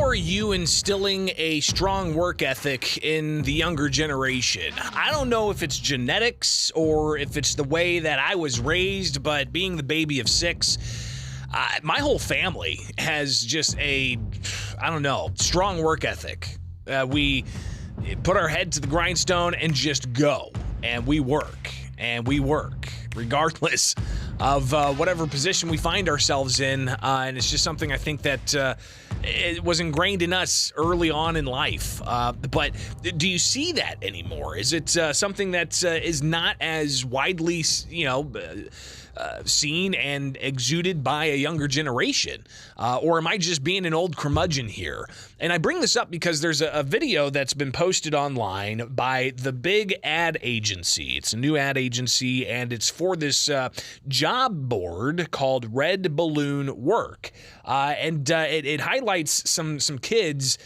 how are you instilling a strong work ethic in the younger generation? I don't know if it's genetics or if it's the way that I was raised, but being the baby of 6, my whole family has just strong work ethic. We put our head to the grindstone and just go. And we work. Regardless of whatever position we find ourselves in. And it's just something I think that it was ingrained in us early on in life. But do you see that anymore? Is it something that is not as widely, seen and exuded by a younger generation? Or am I just being an old curmudgeon here? And I bring this up because there's a video that's been posted online by the Big Ad Agency. It's a new ad agency, and it's for this job board called Red Balloon Work. And it highlights some kids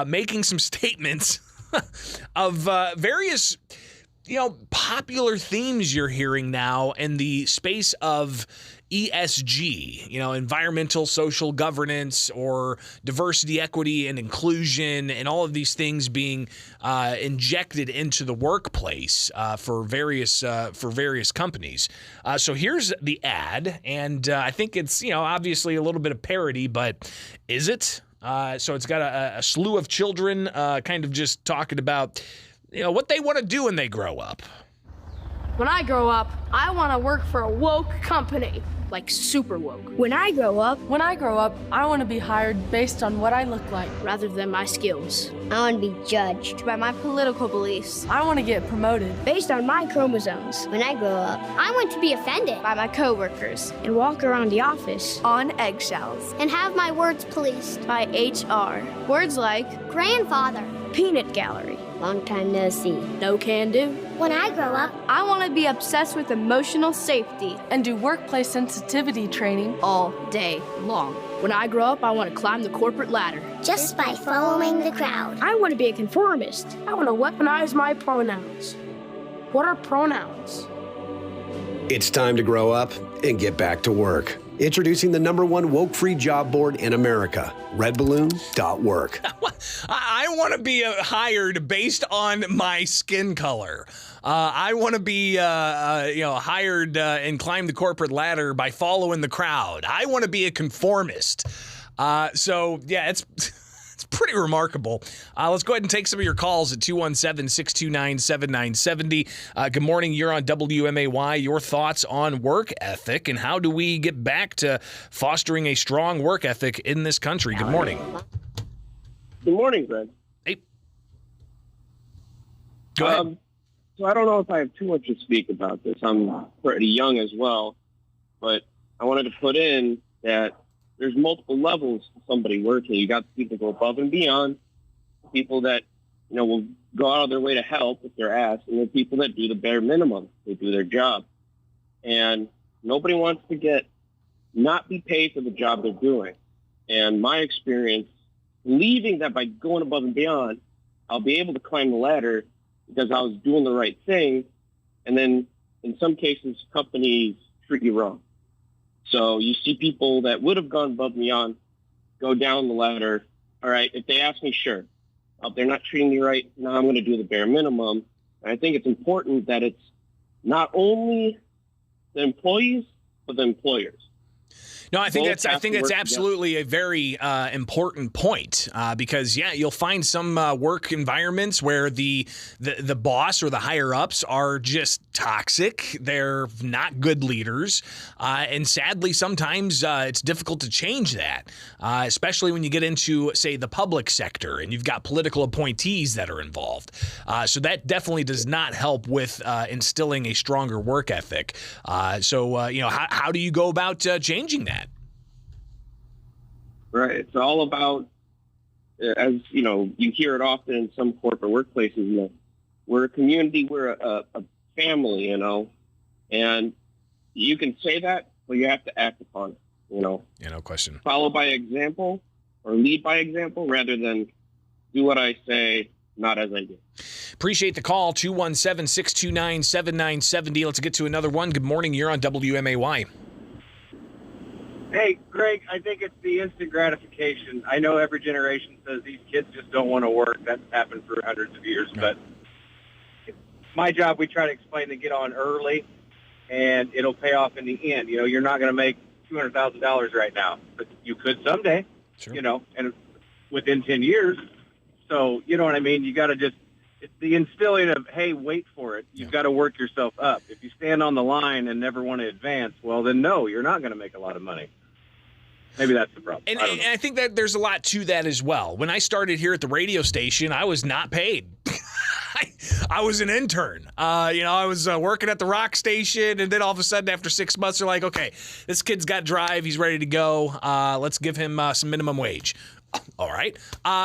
making some statements of various popular themes you're hearing now in the space of ESG, environmental, social governance, or diversity, equity, and inclusion, and all of these things being injected into the workplace for various companies. So here's the ad, and I think it's obviously a little bit of parody, but is it? So it's got a slew of children kind of just talking about what they want to do when they grow up. When I grow up, I want to work for a woke company, like super woke. When I grow up, I want to be hired based on what I look like, rather than my skills. I want to be judged by my political beliefs. I want to get promoted based on my chromosomes. When I grow up, I want to be offended by my coworkers and walk around the office on eggshells and have my words policed by HR. Words like grandfather, peanut gallery, long time no see, no can do. When I grow up, I want to be obsessed with emotional safety and do workplace sensitivity training all day long. When I grow up, I want to climb the corporate ladder just by following the crowd. I want to be a conformist. I want to weaponize my pronouns. What are pronouns? It's time to grow up and get back to work. Introducing the #1 woke-free job board in America, redballoon.work. I want to be hired based on my skin color. I want to be, hired and climb the corporate ladder by following the crowd. I want to be a conformist. It's pretty remarkable. Let's go ahead and take some of your calls at 217-629-7970. Good morning. You're on WMAY. Your thoughts on work ethic and how do we get back to fostering a strong work ethic in this country? Good morning. Good morning, Greg. Hey. Go ahead. So I don't know if I have too much to speak about this. I'm pretty young as well, but I wanted to put in that there's multiple levels to somebody working. You got the people who go above and beyond, people that, will go out of their way to help if they're asked, and the people that do the bare minimum. They do their job. And nobody wants to not be paid for the job they're doing. And my experience, believing that by going above and beyond, I'll be able to climb the ladder because I was doing the right thing. And then in some cases, companies treat you wrong. So you see people that would have gone above and beyond go down the ladder. All right, if they ask me, sure. If they're not treating me right, now I'm going to do the bare minimum. And I think it's important that it's not only the employees, but the employers. No, I think that's absolutely a very important point because you'll find some work environments where the boss or the higher ups are just toxic. They're not good leaders, and sadly, sometimes it's difficult to change that, especially when you get into, say, the public sector and you've got political appointees that are involved. So that definitely does not help with instilling a stronger work ethic. How do you go about changing that? Right. It's all about, as you hear it often in some corporate workplaces, we're a community, we're a family, and you can say that, but you have to act upon it, Yeah, no question. Follow by example or lead by example rather than do what I say, not as I do. Appreciate the call, 217-629-7970. Let's get to another one. Good morning. You're on WMAY. Hey, Greg, I think it's the instant gratification. I know every generation says these kids just don't want to work. That's happened for hundreds of years. But my job, we try to explain to get on early, and it'll pay off in the end. You know, you're not going to make $200,000 right now, but you could someday, Sure. you know, and within 10 years. So, you know what I mean? You got to just, it's the instilling of, hey, wait for it. You've got to work yourself up. If you stand on the line and never want to advance, well, then no, you're not going to make a lot of money. Maybe that's the problem. And I think that there's a lot to that as well. When I started here at the radio station, I was not paid. I was an intern. I was working at the rock station, and then all of a sudden, after 6 months, they're like, okay, this kid's got drive. He's ready to go. Let's give him some minimum wage. All right.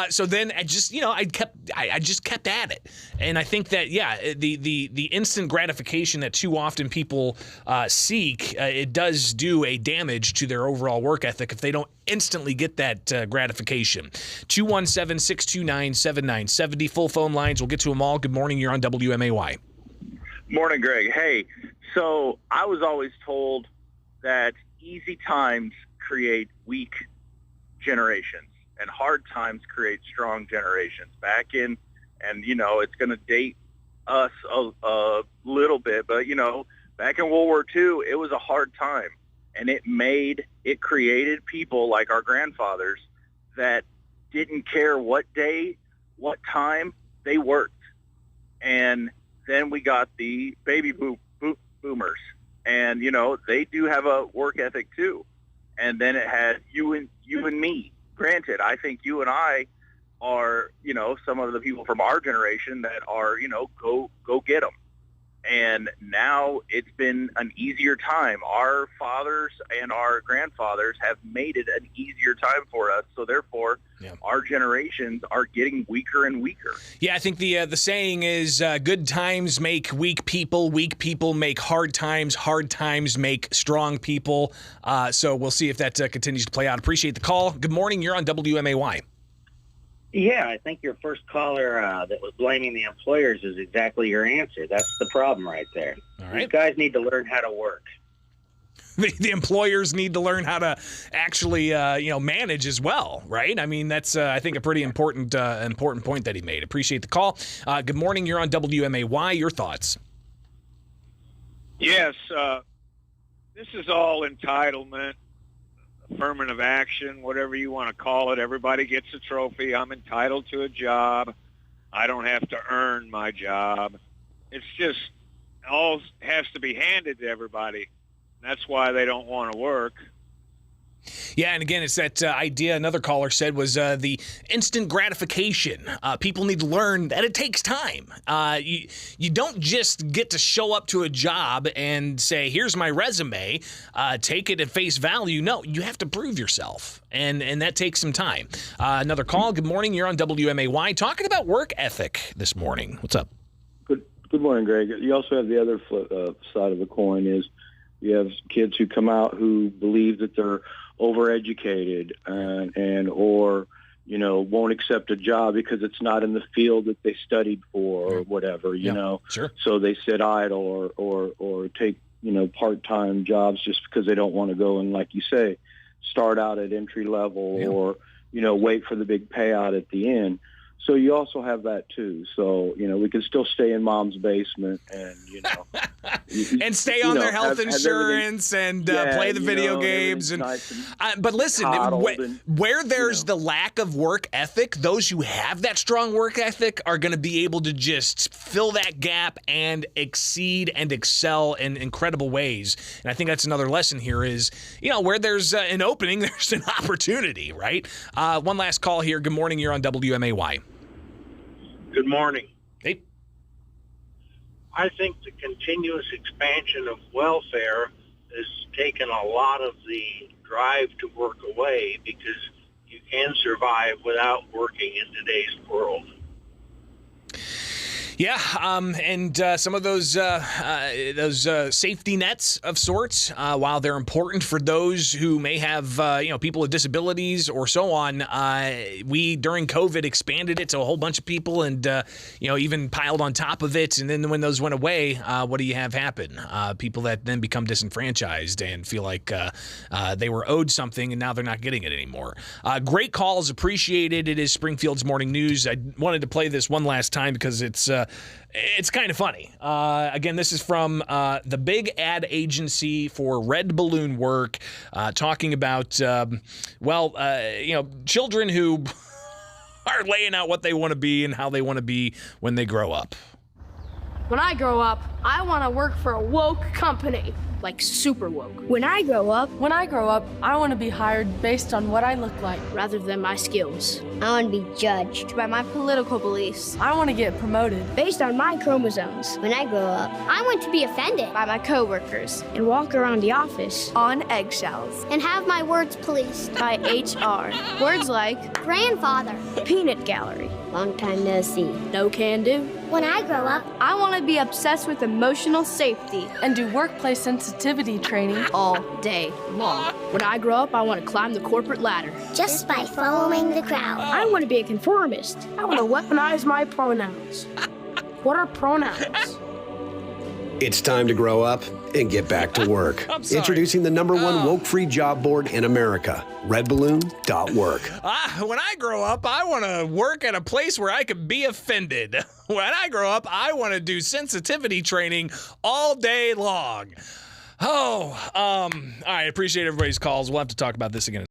So then I just kept at it. And I think that, the instant gratification that too often people seek, it does do a damage to their overall work ethic if they don't instantly get that gratification. 217-629-7970. Full phone lines. We'll get to them all. Good morning. You're on WMAY. Morning, Greg. Hey, so I was always told that easy times create weak generations. And hard times create strong generations. And it's going to date us a little bit, but, back in World War II, it was a hard time. And it created people like our grandfathers that didn't care what day, what time, they worked. And then we got the baby boomers. And, they do have a work ethic too. And then it had you and me. Granted, I think you and I are, some of the people from our generation that are, go get them. And now it's been an easier time. Our fathers and our grandfathers have made it an easier time for us. So therefore, our generations are getting weaker and weaker. Yeah, I think the saying is good times make weak people make hard times make strong people. So we'll see if that continues to play out. Appreciate the call. Good morning. You're on WMAY. Yeah, I think your first caller that was blaming the employers is exactly your answer. That's the problem right there. All right. These guys need to learn how to work. The employers need to learn how to actually, manage as well, right? I mean, that's, I think, a pretty important point that he made. Appreciate the call. Good morning. You're on WMAY. Your thoughts? Yes, this is all entitlement. Affirmative action, whatever you want to call it. Everybody gets a trophy. I'm entitled to a job. I don't have to earn my job. It's just all has to be handed to everybody. That's why they don't want to work. Yeah, and again, it's that idea another caller said was the instant gratification. People need to learn that it takes time. You don't just get to show up to a job and say, here's my resume, take it at face value. No, you have to prove yourself, and that takes some time. Another call. Good morning. You're on WMAY. Talking about work ethic this morning. What's up? Good morning, Greg. You also have the other side of the coin is you have kids who come out who believe that they're overeducated or won't accept a job because it's not in the field that they studied for or whatever, you know. Sure. So they sit idle or take, part-time jobs just because they don't want to go and, like you say, start out at entry level or, wait for the big payout at the end. So you also have that too. So, we can still stay in mom's basement and, and stay on their health insurance and play the video games. But listen, where there's the lack of work ethic, those who have that strong work ethic are going to be able to just fill that gap and exceed and excel in incredible ways. And I think that's another lesson here is, where there's an opening, there's an opportunity, right? One last call here. Good morning. You're on WMAY. Good morning. Hey. I think the continuous expansion of welfare has taken a lot of the drive to work away because you can survive without working in today's world. Yeah, and some of those safety nets of sorts, while they're important for those who may have people with disabilities or so on, we during COVID expanded it to a whole bunch of people, and even piled on top of it. And then when those went away, what do you have happen? People that then become disenfranchised and feel like they were owed something, and now they're not getting it anymore. Great calls, appreciated. It is Springfield's Morning News. I wanted to play this one last time because it's kind of funny. Again, this is from the big ad agency for Red Balloon Work, talking about, children who are laying out what they want to be and how they want to be when they grow up. When I grow up, I want to work for a woke company, like super woke. When I grow up, I want to be hired based on what I look like. Rather than my skills. I want to be judged By my political beliefs. I want to get promoted based on my chromosomes. When I grow up, I want to be offended By my coworkers. and walk around the office On eggshells. and have my words policed. By HR. Words like Grandfather. peanut gallery. Long time no see. no can do. When I grow up, I want to be obsessed with emotional safety and do workplace sensitivity training. all day long. When I grow up, I want to climb the corporate ladder. just by following the crowd. I want to be a conformist. I want to weaponize my pronouns. What are pronouns? It's time to grow up and get back to work. I'm sorry. Introducing the #1 woke-free job board in America, redballoon.work. When I grow up, I want to work at a place where I can be offended. When I grow up, I want to do sensitivity training all day long. All right. Appreciate everybody's calls. We'll have to talk about this again.